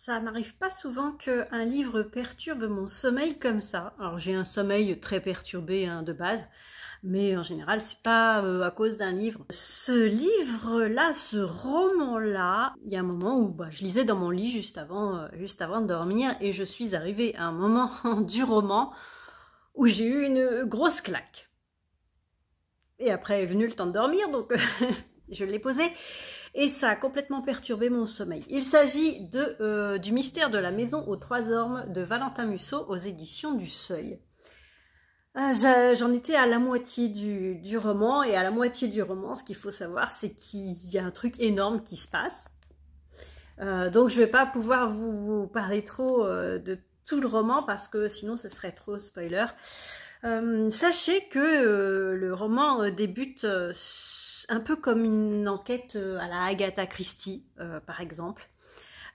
Ça m'arrive pas souvent qu'un livre perturbe mon sommeil comme ça. Alors j'ai un sommeil très perturbé de base, mais en général c'est pas à cause d'un livre. Ce livre-là, ce roman-là, il y a un moment où je lisais dans mon lit juste avant de dormir et je suis arrivée à un moment du roman où j'ai eu une grosse claque. Et après est venu le temps de dormir, donc je l'ai posé. Et ça a complètement perturbé mon sommeil. Il s'agit du mystère de la maison aux 3 ormes de Valentin Musso aux éditions du Seuil. J'en étais à la moitié du roman, et à la moitié du roman, ce qu'il faut savoir, c'est qu'il y a un truc énorme qui se passe. Donc je ne vais pas pouvoir vous parler trop de tout le roman, parce que sinon ce serait trop spoiler. Sachez que le roman débute un peu comme une enquête à la Agatha Christie, par exemple.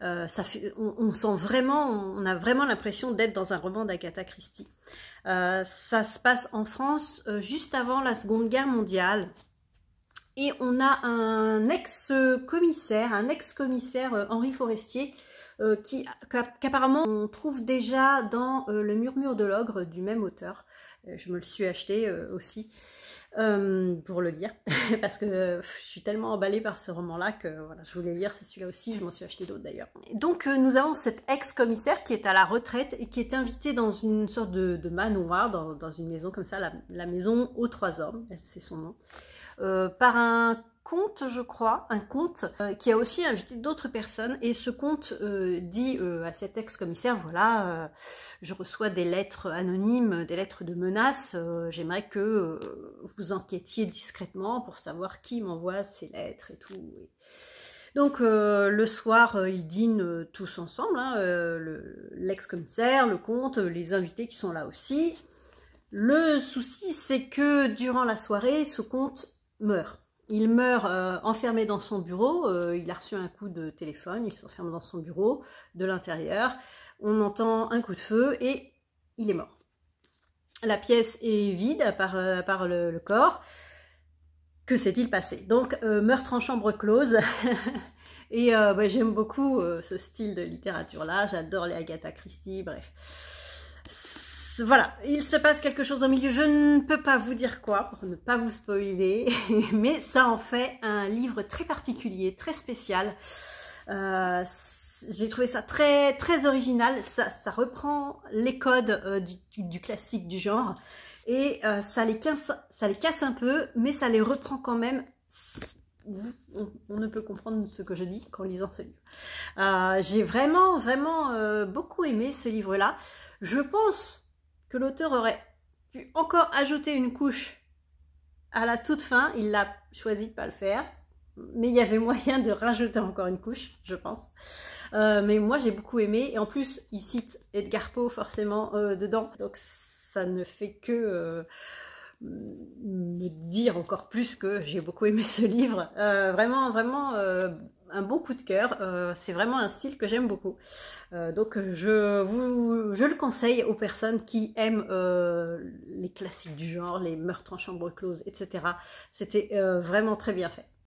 On sent vraiment, on a vraiment l'impression d'être dans un roman d'Agatha Christie. Ça se passe en France juste avant la Seconde Guerre mondiale. Et on a un ex-commissaire, Henri Forestier, qu'apparemment on trouve déjà dans Le Murmure de l'ogre du même auteur. Je me le suis acheté aussi pour le lire, parce que je suis tellement emballée par ce roman-là que voilà, je voulais lire celui-là aussi, je m'en suis acheté d'autres d'ailleurs. Donc nous avons cet ex-commissaire qui est à la retraite et qui est invité dans une sorte de manoir, dans une maison comme ça, la maison aux 3 ormes, c'est son nom, par un comte, je crois, un comte qui a aussi invité d'autres personnes, et ce comte dit à cet ex-commissaire, voilà, je reçois des lettres anonymes, des lettres de menaces, j'aimerais que vous enquêtiez discrètement pour savoir qui m'envoie ces lettres et tout. Donc le soir, ils dînent tous ensemble, l'ex-commissaire, le comte, les invités qui sont là aussi. Le souci, c'est que durant la soirée, ce comte meurt. Il meurt enfermé dans son bureau, il a reçu un coup de téléphone, il s'enferme dans son bureau, de l'intérieur, on entend un coup de feu et il est mort. La pièce est vide à part le corps. Que s'est-il passé? Donc, meurtre en chambre close. Et j'aime beaucoup ce style de littérature-là, j'adore les Agatha Christie, bref. Voilà, il se passe quelque chose au milieu, je ne peux pas vous dire quoi pour ne pas vous spoiler, mais ça en fait un livre très particulier, très spécial. J'ai trouvé ça très, très original, ça reprend les codes du classique du genre, et ça les casse un peu, mais ça les reprend quand même. On ne peut comprendre ce que je dis qu'en lisant ce livre. J'ai vraiment, vraiment beaucoup aimé ce livre-là. Je pense que l'auteur aurait pu encore ajouter une couche à la toute fin. Il a choisi de ne pas le faire, mais il y avait moyen de rajouter encore une couche, je pense. Mais moi, j'ai beaucoup aimé. Et en plus, il cite Edgar Poe forcément dedans. Donc, ça ne fait que me dire encore plus que j'ai beaucoup aimé ce livre. Vraiment, vraiment un bon coup de cœur. C'est vraiment un style que j'aime beaucoup. Donc je le conseille aux personnes qui aiment les classiques du genre, les meurtres en chambre close, etc. C'était vraiment très bien fait.